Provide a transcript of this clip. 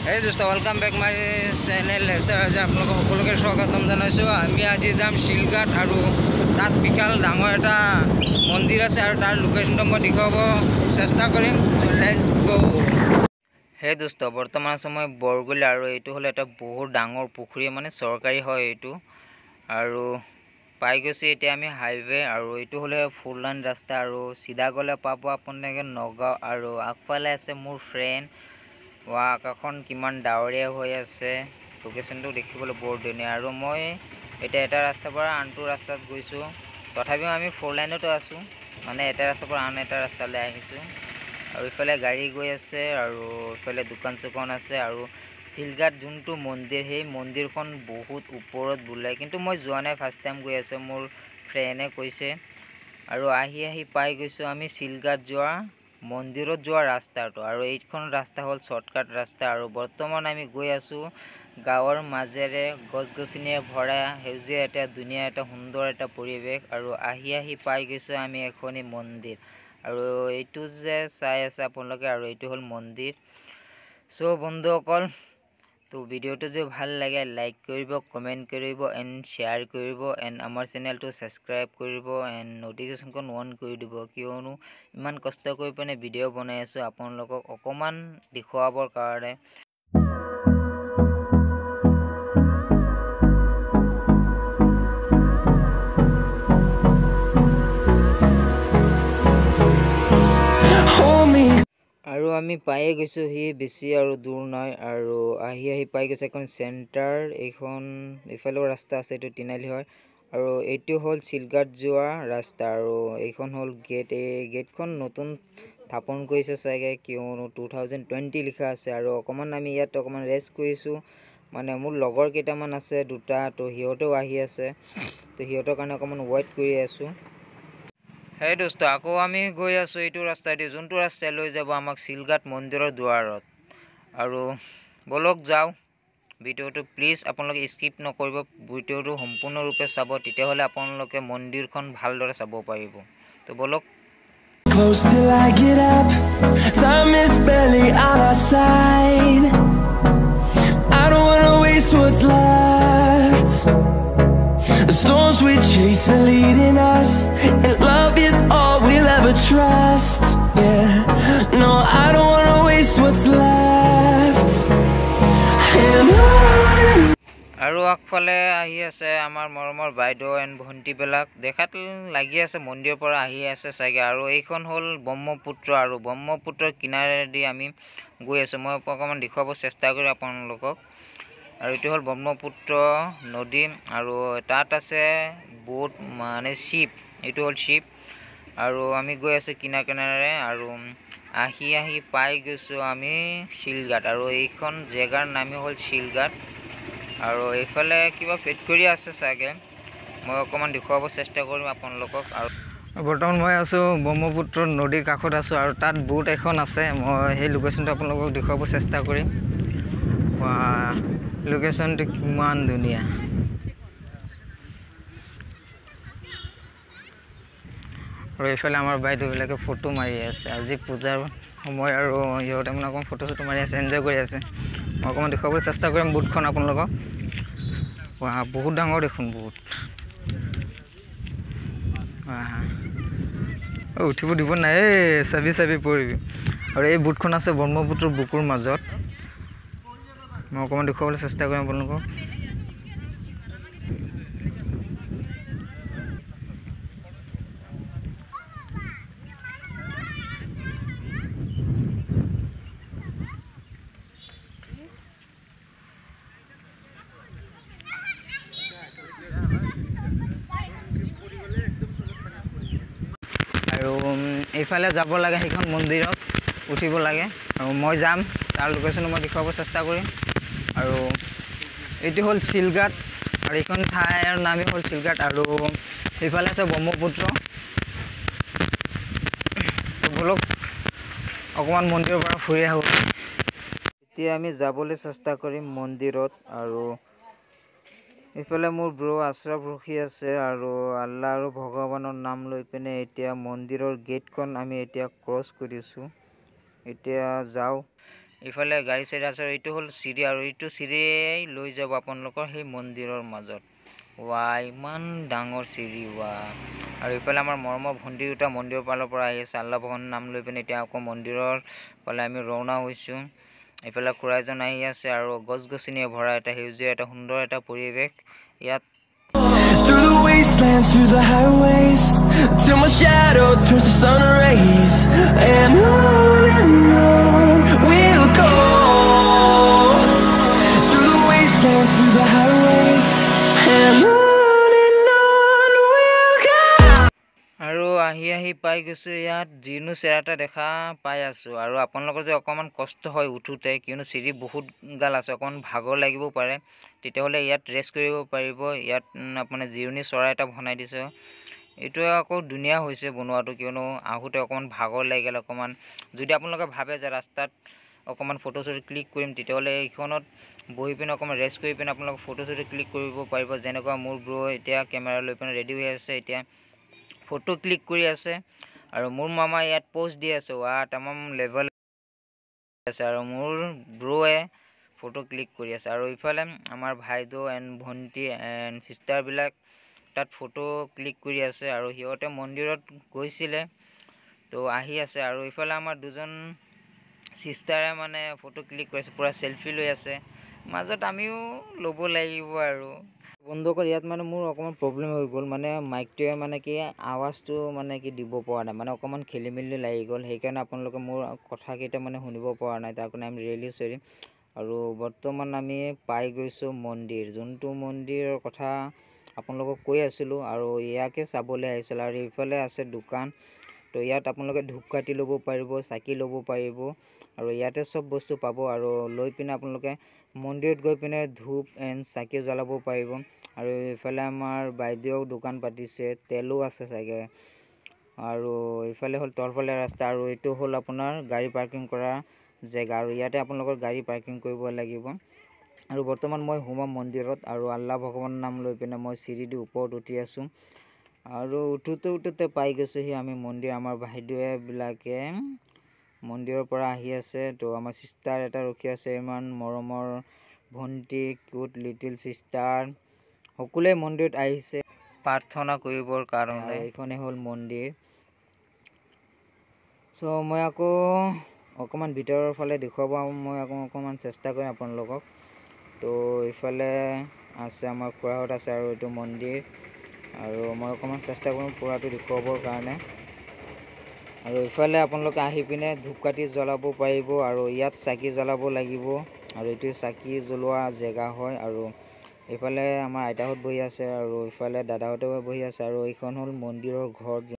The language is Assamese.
Hey dosto, welcome back my channel. আজি আপোনালোকক সকলোকে স্বাগতম জনাইছোঁ। আমি আজি যাম শিলঘাট আৰু তাত বিশাল ডাঙৰ এটা মন্দিৰ আছে আৰু তাৰ লোকেশ্যনটো মই দেখুৱাব চেষ্টা কৰিম। Let's go. হে দোস্ত, বৰ্তমান সময় বৰগুলি আৰু এইটো হ'ল এটা বহুত ডাঙৰ পুখুৰী, মানে চৰকাৰী হয় এইটো। আৰু পাই গৈছে এতিয়া আমি হাইৱে, আৰু এইটো হ'লে ফুল লাইন ৰাস্তা আৰু চিধা গ'লে পাব আপোনালোকে নগাঁও। আৰু আগফালে আছে মোৰ ফ্ৰেণ্ড। আকাশখন কিমান ডাৱৰীয়া হৈ আছে, লোকেশ্যনটো দেখিবলৈ বৰ ধুনীয়া। আৰু মই এতিয়া এটা ৰাস্তাৰ পৰা আনটো ৰাস্তাত গৈছোঁ, তথাপিও আমি ফ'ৰ লাইনতো আছোঁ, মানে এটা ৰাস্তাৰ পৰা আন এটা ৰাস্তালৈ আহিছোঁ। আৰু ইফালে গাড়ী গৈ আছে আৰু ইফালে দোকান চোকান আছে। আৰু শিলঘাট যোনটো মন্দিৰ, সেই মন্দিৰখন বহুত ওপৰত বোলে, কিন্তু মই যোৱা নাই, ফাৰ্ষ্ট টাইম গৈ আছে, মোৰ ফ্ৰেণ্ডে কৈছে। আৰু আহি পাই গৈছোঁ আমি শিলঘাট যোৱা মন্দিৰত যোৱা ৰাস্তাটো। আৰু এইখন ৰাস্তা হ'ল শ্বৰ্টকাট ৰাস্তা। আৰু বৰ্তমান আমি গৈ আছোঁ গাঁৱৰ মাজেৰে, গছ গছনিয়ে ভৰা সেউজীয়া এটা ধুনীয়া এটা সুন্দৰ এটা পৰিৱেশ। আৰু আহি পাই গৈছোঁ আমি এখনি মন্দিৰ, আৰু এইটো যে চাই আছে আপোনালোকে, আৰু এইটো হ'ল মন্দিৰ। চ' বন্ধুসকল, তো ভিডিঅ'টো যে ভাল লাগে লাইক কৰিব, কমেণ্ট কৰিব, এণ্ড শ্বেয়াৰ কৰিব, এণ্ড আমাৰ চেনেলটো ছাবস্ক্ৰাইব কৰিব, এণ্ড ন'টিফিকেশ্যনখন অন কৰি দিব, কিয়নো ইমান কষ্ট কৰি পিনে ভিডিঅ' বনাই আছোঁ আপোনালোকক অকণমান দেখুৱাবৰ কাৰণে। আৰু আমি পায়ে গৈছোঁ, সি বেছি আৰু দূৰ নাই। আৰু আহি পাই গৈছে এখন চেণ্টাৰ। এইখন ইফালেও ৰাস্তা আছে, এইটো তিনিআলি হয়। আৰু এইটো হ'ল শিলঘাট যোৱা ৰাস্তা, আৰু এইখন হ'ল গেট। এই গেটখন নতুন স্থাপন কৰিছে চাগে, কিয়নো 2020 লিখা আছে। আৰু অকণমান আমি ইয়াত অকণমান ৰেষ্ট কৰিছোঁ, মানে মোৰ লগৰ কেইটামান আছে দুটা, তো সিহঁতেও আহি আছে, তো সিহঁতৰ কাৰণে অকণমান ৱেইট কৰি আছোঁ। সেই দোস্ত, আকৌ আমি গৈ আছোঁ এইটো ৰাস্তাইদি, যোনটো ৰাস্তাই লৈ যাব আমাক শিলঘাট মন্দিৰৰ দুৱাৰত। আৰু বলক যাওঁ। ভিডিঅ'টো প্লিজ আপোনালোকে স্কিপ নকৰিব, ভিডিঅ'টো সম্পূৰ্ণৰূপে চাব, তেতিয়াহ'লে আপোনালোকে মন্দিৰখন ভালদৰে চাব পাৰিব। তো বলক। Close till I get up, time is barely on our side. I don't wanna waste what's left. The storms we chase are leading us, and love is all we'll ever trust. Yeah, no, I don't wanna waste what's left. And on. আৰু আগফালে আহি আছে আমাৰ মৰমৰ বাইদেউ এণ্ড ভণ্টিবিলাক, দেখাত লাগি আছে মন্দিৰৰ পৰা আহি আছে চাগে। আৰু এইখন হ'ল ব্ৰহ্মপুত্ৰ, আৰু ব্ৰহ্মপুত্ৰৰ কিনাৰেদি আমি গৈ আছোঁ। মই অকণমান দেখুৱাব চেষ্টা কৰি আপোনালোকক। আৰু এইটো হ'ল ব্ৰহ্মপুত্ৰ নদী, আৰু তাত আছে বহুত মানে শ্বিপ, এইটো হ'ল শ্বিপ। আৰু আমি গৈ আছোঁ কিনাৰে, আৰু আহি পাই গৈছোঁ আমি শিলঘাট। আৰু এইখন জেগাৰ নামেই হ'ল শিলঘাট। আৰু এইফালে কিবা ফেক্টৰী আছে চাগে, মই অকণমান দেখুৱাব চেষ্টা কৰিম আপোনালোকক। আৰু বৰ্তমান মই আছোঁ ব্ৰহ্মপুত্ৰ নদীৰ কাষত আছোঁ, আৰু তাত বোট এখন আছে, মই সেই লোকেশ্যনটো আপোনালোকক দেখুৱাব চেষ্টা কৰিম। লোকেশ্যনটো কিমান ধুনীয়া। আৰু এইফালে আমাৰ বাইদেউবিলাকে ফটো মাৰি আছে, আজি পূজাৰ সময়, আৰু সিহঁতে মানে অকণমান ফটো চটো মাৰি আছে, এনজয় কৰি আছে। মই অকণমান দেখুৱাবলৈ চেষ্টা কৰিম বোটখন আপোনালোকক। বহুত ডাঙৰ দেখোন বহুত। উঠিব দিব নাই, এই চাবি পৰিবি। আৰু এই বোটখন আছে ব্ৰহ্মপুত্ৰৰ বুকুৰ মাজত, মই অকণমান দেখুৱাবলৈ চেষ্টা কৰিম আপোনালোকক। আৰু এইফালে যাব লাগে, সেইখন মন্দিৰত উঠিব লাগে, আৰু মই যাম, তাৰ লোকেশ্যনো মই দেখুৱাব চেষ্টা কৰিম। আৰু এইটো হ'ল শিলঘাট, আৰু এইখন ঠাইৰ নামেই হ'ল শিলঘাট। আৰু সেইফালে আছে ব্ৰহ্মপুত্ৰ। বলক অকণমান মন্দিৰৰ পৰা ফুৰি আহোঁ। এতিয়া আমি যাবলৈ চেষ্টা কৰিম মন্দিৰত। আৰু এইফালে মোৰ ব্ৰ আশ্ৰফ ৰখি আছে, আৰু আল্লাহ আৰু ভগৱানৰ নাম লৈ পিনে এতিয়া মন্দিৰৰ গেটখন আমি এতিয়া ক্ৰছ কৰিছোঁ। এতিয়া যাওঁ। ইফালে গাড়ী চাইড আছে আৰু এইটো হ'ল চিৰি আৰু এইটো চিৰিয়ে লৈ যাব আপোনালোকৰ সেই মন্দিৰৰ মাজত ইমান ডাঙৰ চিৰি আৰু ইফালে আমাৰ মৰমৰ ভণ্টি দুটা মন্দিৰৰ ফালৰ পৰা আহি আছে আল্লাহ ভগৱানৰ নাম লৈ পিনে এতিয়া আকৌ মন্দিৰৰ ফালে আমি ৰওনা হৈছোঁ ইফালে খুৰা এজন আহি আছে আৰু গছ গছনিয়ে ভৰা এটা সেউজীয়া এটা সুন্দৰ এটা পৰিৱেশ ইয়াত through the wastelands, through the highways, till my shadow turns to sun rays, and on we'll go. Through the wastelands, through the highways, and on we'll go. আৰু আহি পাই গৈছোঁ ইয়াত যিনো চেৰা এটা দেখা পাই আছোঁ আৰু আপোনালোকৰ যে অকণমান কষ্ট হয় উঠোঁতে কিয়নো চিৰি বহুত গাল আছে অকণমান ভাগৰ লাগিব পাৰে তেতিয়াহ'লে ইয়াত ৰেষ্ট কৰিব পাৰিব ইয়াত আপোনাৰ জিৰণি চৰা এটা বনাই দিছে এইটো আকৌ ধুনীয়া হৈছে বনোৱাটো কিয়নো আহোঁতে অকণমান ভাগৰ লাগিল অকণমান যদি আপোনালোকে ভাবে যে ৰাস্তাত অকণমান ফটো চটো ক্লিক কৰিম তেতিয়াহ'লে এইখনত বহি পিনে অকণমান ৰেষ্ট কৰি পিনে আপোনালোকে ফটো চটো ক্লিক কৰিব পাৰিব যেনেকুৱা মোৰ ব্ৰ এতিয়া কেমেৰা লৈ পিনে ৰেডি হৈ আছে এতিয়া ফটো ক্লিক কৰি আছে আৰু মোৰ মামা ইয়াত পোষ্ট দি আছে তামাম লেভেল আছে আৰু মোৰ ব্ৰয়ে ফটো ক্লিক কৰি আছে আৰু ইফালে আমাৰ ভাইদেউ এণ্ড ভণ্টি এণ্ড চিষ্টাৰবিলাক তাত ফটো ক্লিক কৰি আছে আৰু সিহঁতে মন্দিৰত গৈছিলে তো আহি আছে আৰু ইফালে আমাৰ দুজন চিষ্টাৰে মানে ফটো ক্লিক কৰিছে পুৰা সেলফি লৈ আছে মাজত আমিও ল'ব লাগিব আৰু বন্ধুসকল ইয়াত মানে মোৰ অকণমান প্ৰব্লেম হৈ গ'ল মানে মাইকটোৱে মানে কি আৱাজটো মানে কি দিব পৰা নাই মানে অকণমান খেলি মেলি লাগি গ'ল সেইকাৰণে আপোনালোকে মোৰ কথাকেইটা মানে শুনিব পৰা নাই তাৰ কাৰণে আমি ৰিয়েলি চৰি আৰু বৰ্তমান আমি পাই গৈছোঁ মন্দিৰ যোনটো মন্দিৰৰ কথা আপোনালোকক কৈ আছিলোঁ আৰু ইয়াকে চাবলৈ আহিছিলোঁ আৰু ইফালে আছে দোকান তো ইয়াত আপোনালোকে ধূপকাঠি ল'ব পাৰিব চাকি ল'ব পাৰিব আৰু ইয়াতে চব বস্তু পাব আৰু লৈ পিনে আপোনালোকে মন্দিৰত গৈ পিনে ধূপ এণ্ড চাকি জ্বলাব পাৰিব আৰু ইফালে আমাৰ বাইদেউ দোকান পাতিছে তেলো আছে চাগে আৰু ইফালে হ'ল তলফালে ৰাস্তা আৰু এইটো হ'ল আপোনাৰ গাড়ী পাৰ্কিং কৰা জেগা আৰু ইয়াতে আপোনালোকৰ গাড়ী পাৰ্কিং কৰিব লাগিব আৰু বৰ্তমান মই সোমাম মন্দিৰত আৰু আল্লাহ ভগৱানৰ নাম লৈ পিনে মই চিৰি দি ওপৰত উঠি আছোঁ আৰু উঠোতে পাই গৈছোঁহি আমি মন্দিৰ আমাৰ বাইদেউবিলাকে মন্দিৰৰ পৰা আহি আছে তো আমাৰ চিষ্টাৰ এটা ৰখি আছে ইমান মৰমৰ ভণ্টি কিউট লিটিল চিষ্টাৰ সকলোৱে মন্দিৰত আহিছে প্ৰাৰ্থনা কৰিবৰ কাৰণে এইখনে হ'ল মন্দিৰ চ' মই আকৌ অকণমান ভিতৰৰ ফালে দেখুৱাব মই অকণমান চেষ্টা কৰিম আপোনালোকক তো ইফালে আছে আমাৰ খুৰাহঁত আছে আৰু এইটো মন্দিৰ আৰু মই অকণমান চেষ্টা কৰিম পুৰাটো দেখুৱাবৰ কাৰণে আৰু ইফালে আপোনালোকে আহি পিনে ধূপকাঠি জ্বলাব পাৰিব আৰু ইয়াত চাকি জ্বলাব লাগিব আৰু এইটো চাকি জ্বলোৱা জেগা হয় আৰু ইফালে আমাৰ আইতাহঁত বহি আছে আৰু ইফালে দাদাহঁতেও বহি আছে আৰু এইখন হ'ল মন্দিৰৰ ঘৰ